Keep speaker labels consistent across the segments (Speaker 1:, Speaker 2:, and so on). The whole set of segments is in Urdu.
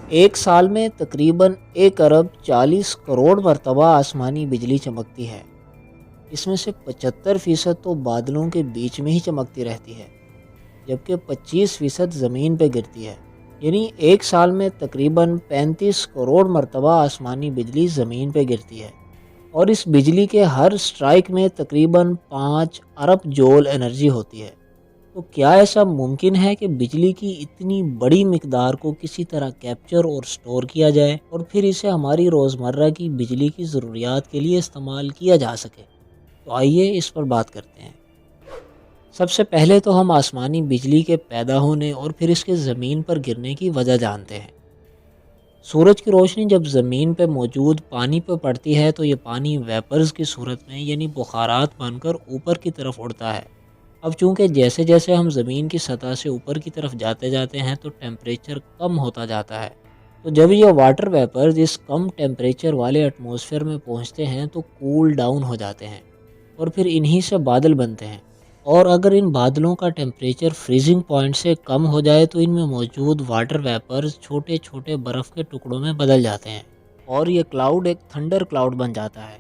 Speaker 1: ایک سال میں تقریباً 1 ارب 40 کروڑ مرتبہ آسمانی بجلی چمکتی ہے۔ اس میں سے 75% تو بادلوں کے بیچ میں ہی چمکتی رہتی ہے، جبکہ 25% زمین پہ گرتی ہے۔ یعنی ایک سال میں تقریباً 35 کروڑ مرتبہ آسمانی بجلی زمین پہ گرتی ہے، اور اس بجلی کے ہر سٹرائک میں تقریباً 5 ارب جول انرجی ہوتی ہے۔ تو کیا ایسا ممکن ہے کہ بجلی کی اتنی بڑی مقدار کو کسی طرح کیپچر اور سٹور کیا جائے اور پھر اسے ہماری روزمرہ کی بجلی کی ضروریات کے لیے استعمال کیا جا سکے؟ تو آئیے اس پر بات کرتے ہیں۔ سب سے پہلے تو ہم آسمانی بجلی کے پیدا ہونے اور پھر اس کے زمین پر گرنے کی وجہ جانتے ہیں۔ سورج کی روشنی جب زمین پہ موجود پانی پہ پڑتی ہے تو یہ پانی ویپرز کی صورت میں یعنی بخارات بن کر اوپر کی طرف اڑتا ہے۔ اب چونکہ جیسے جیسے ہم زمین کی سطح سے اوپر کی طرف جاتے ہیں تو ٹیمپریچر کم ہوتا جاتا ہے۔ تو جب یہ واٹر ویپرز اس کم ٹیمپریچر والے ایٹماسفیئر میں پہنچتے ہیں تو کول ڈاؤن ہو جاتے ہیں، اور پھر انہی سے بادل بنتے ہیں۔ اور اگر ان بادلوں کا ٹیمپریچر فریزنگ پوائنٹ سے کم ہو جائے تو ان میں موجود واٹر ویپرز چھوٹے چھوٹے برف کے ٹکڑوں میں بدل جاتے ہیں، اور یہ کلاؤڈ ایک تھنڈر کلاؤڈ بن جاتا ہے۔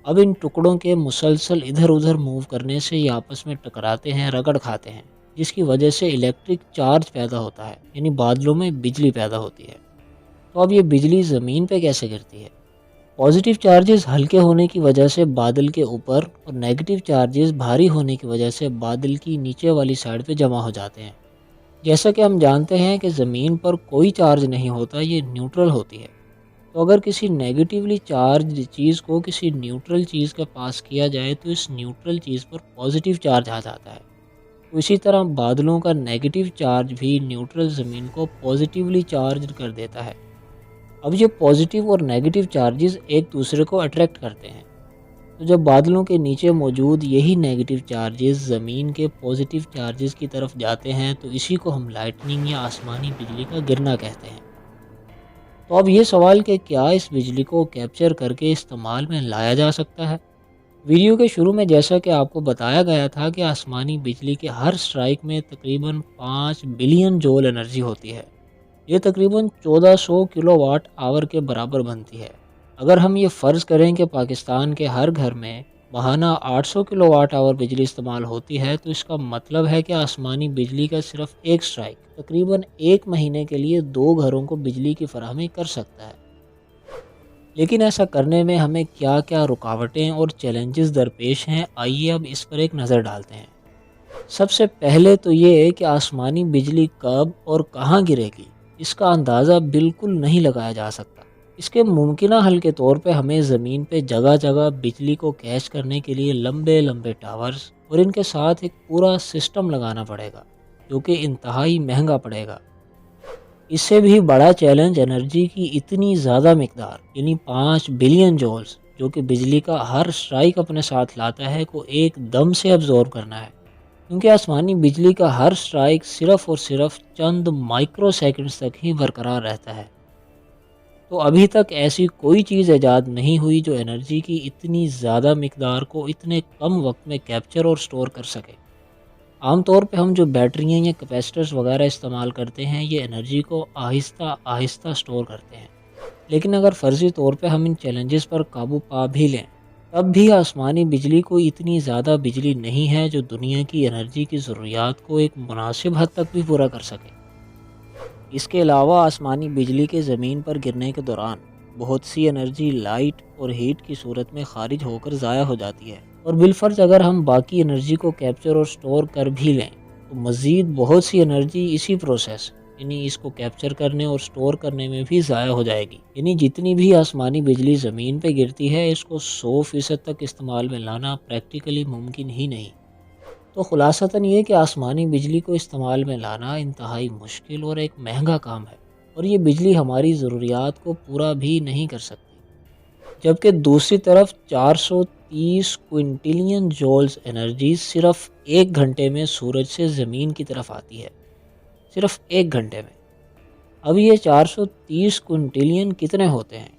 Speaker 1: اب ان ٹکڑوں کے مسلسل ادھر ادھر موو کرنے سے یہ آپس میں ٹکراتے ہیں، رگڑ کھاتے ہیں، جس کی وجہ سے الیکٹرک چارج پیدا ہوتا ہے، یعنی بادلوں میں بجلی پیدا ہوتی ہے۔ تو اب یہ بجلی زمین پہ کیسے گرتی ہے؟ پازیٹیو چارجز ہلکے ہونے کی وجہ سے بادل کے اوپر اور نیگیٹو چارجز بھاری ہونے کی وجہ سے بادل کی نیچے والی سائڈ پہ جمع ہو جاتے ہیں۔ جیسا کہ ہم جانتے ہیں کہ زمین پر کوئی چارج نہیں ہوتا، یہ نیوٹرل ہوتی ہے۔ تو اگر کسی نیگیٹیولی چارج چیز کو کسی نیوٹرل چیز کے پاس کیا جائے تو اس نیوٹرل چیز پر پازیٹیو چارج آ جاتا ہے۔ تو اسی طرح بادلوں کا نیگیٹیو چارج بھی نیوٹرل زمین کو پازیٹیولی چارج کر دیتا ہے۔ اب یہ پازیٹیو اور نیگیٹیو چارجز ایک دوسرے کو اٹریکٹ کرتے ہیں، تو جب بادلوں کے نیچے موجود یہی نیگیٹیو چارجز زمین کے پازیٹیو چارجز کی طرف جاتے ہیں تو اسی کو ہم لائٹننگ یا آسمانی بجلی کا گرنا کہتے ہیں۔ تو اب یہ سوال کہ کیا اس بجلی کو کیپچر کر کے استعمال میں لایا جا سکتا ہے؟ ویڈیو کے شروع میں جیسا کہ آپ کو بتایا گیا تھا کہ آسمانی بجلی کے ہر سٹرائک میں تقریباً 5 بلین جول انرجی ہوتی ہے۔ یہ تقریباً 1400 کلو واٹ آور کے برابر بنتی ہے۔ اگر ہم یہ فرض کریں کہ پاکستان کے ہر گھر میں ماہانہ 800 کلو واٹ آور بجلی استعمال ہوتی ہے تو اس کا مطلب ہے کہ آسمانی بجلی کا صرف ایک سٹرائک تقریباً 1 مہینے کے لیے 2 گھروں کو بجلی کی فراہمی کر سکتا ہے۔ لیکن ایسا کرنے میں ہمیں کیا کیا رکاوٹیں اور چیلنجز درپیش ہیں، آئیے اب اس پر ایک نظر ڈالتے ہیں۔ سب سے پہلے تو یہ ہے کہ آسمانی بجلی کب اور کہاں گرے گی، اس کا اندازہ بالکل نہیں لگایا جا سکتا۔ اس کے ممکنہ حل کے طور پہ ہمیں زمین پہ جگہ جگہ بجلی کو کیچ کرنے کے لیے لمبے لمبے ٹاورز اور ان کے ساتھ ایک پورا سسٹم لگانا پڑے گا، جو کہ انتہائی مہنگا پڑے گا۔ اس سے بھی بڑا چیلنج انرجی کی اتنی زیادہ مقدار یعنی 5 بلین جولز جو کہ بجلی کا ہر سٹرائک اپنے ساتھ لاتا ہے کو ایک دم سے ابزورب کرنا ہے، کیونکہ آسمانی بجلی کا ہر سٹرائک صرف اور صرف چند مائکرو سیکنڈز تک ہی برقرار رہتا ہے۔ تو ابھی تک ایسی کوئی چیز ایجاد نہیں ہوئی جو انرجی کی اتنی زیادہ مقدار کو اتنے کم وقت میں کیپچر اور سٹور کر سکے۔ عام طور پہ ہم جو بیٹریاں یا کیپیسٹرز وغیرہ استعمال کرتے ہیں یہ انرجی کو آہستہ آہستہ سٹور کرتے ہیں، لیکن اگر فرضی طور پہ ہم ان چیلنجز پر قابو پا بھی لیں تب بھی آسمانی بجلی کو اتنی زیادہ بجلی نہیں ہے جو دنیا کی انرجی کی ضروریات کو ایک مناسب حد تک بھی پورا کر سکے۔ اس کے علاوہ آسمانی بجلی کے زمین پر گرنے کے دوران بہت سی انرجی لائٹ اور ہیٹ کی صورت میں خارج ہو کر ضائع ہو جاتی ہے، اور بالفرض اگر ہم باقی انرجی کو کیپچر اور سٹور کر بھی لیں تو مزید بہت سی انرجی اسی پروسیس یعنی اس کو کیپچر کرنے اور سٹور کرنے میں بھی ضائع ہو جائے گی۔ یعنی جتنی بھی آسمانی بجلی زمین پہ گرتی ہے اس کو 100% تک استعمال میں لانا پریکٹیکلی ممکن ہی نہیں۔ تو خلاصتاً یہ کہ آسمانی بجلی کو استعمال میں لانا انتہائی مشکل اور ایک مہنگا کام ہے، اور یہ بجلی ہماری ضروریات کو پورا بھی نہیں کر سکتی۔ جبکہ دوسری طرف 430 کوئنٹلین جولز انرجی صرف 1 گھنٹے میں سورج سے زمین کی طرف آتی ہے، صرف 1 گھنٹے میں۔ اب یہ 430 کوئنٹلین کتنے ہوتے ہیں؟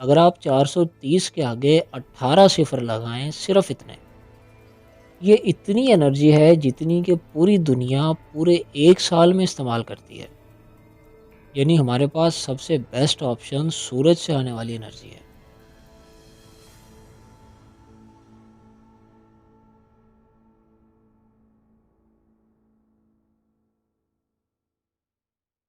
Speaker 1: اگر آپ 430 کے آگے 18 صفر لگائیں، صرف اتنے، یہ اتنی انرجی ہے جتنی کہ پوری دنیا پورے 1 سال میں استعمال کرتی ہے۔ یعنی ہمارے پاس سب سے بیسٹ آپشن سورج سے آنے والی انرجی ہے۔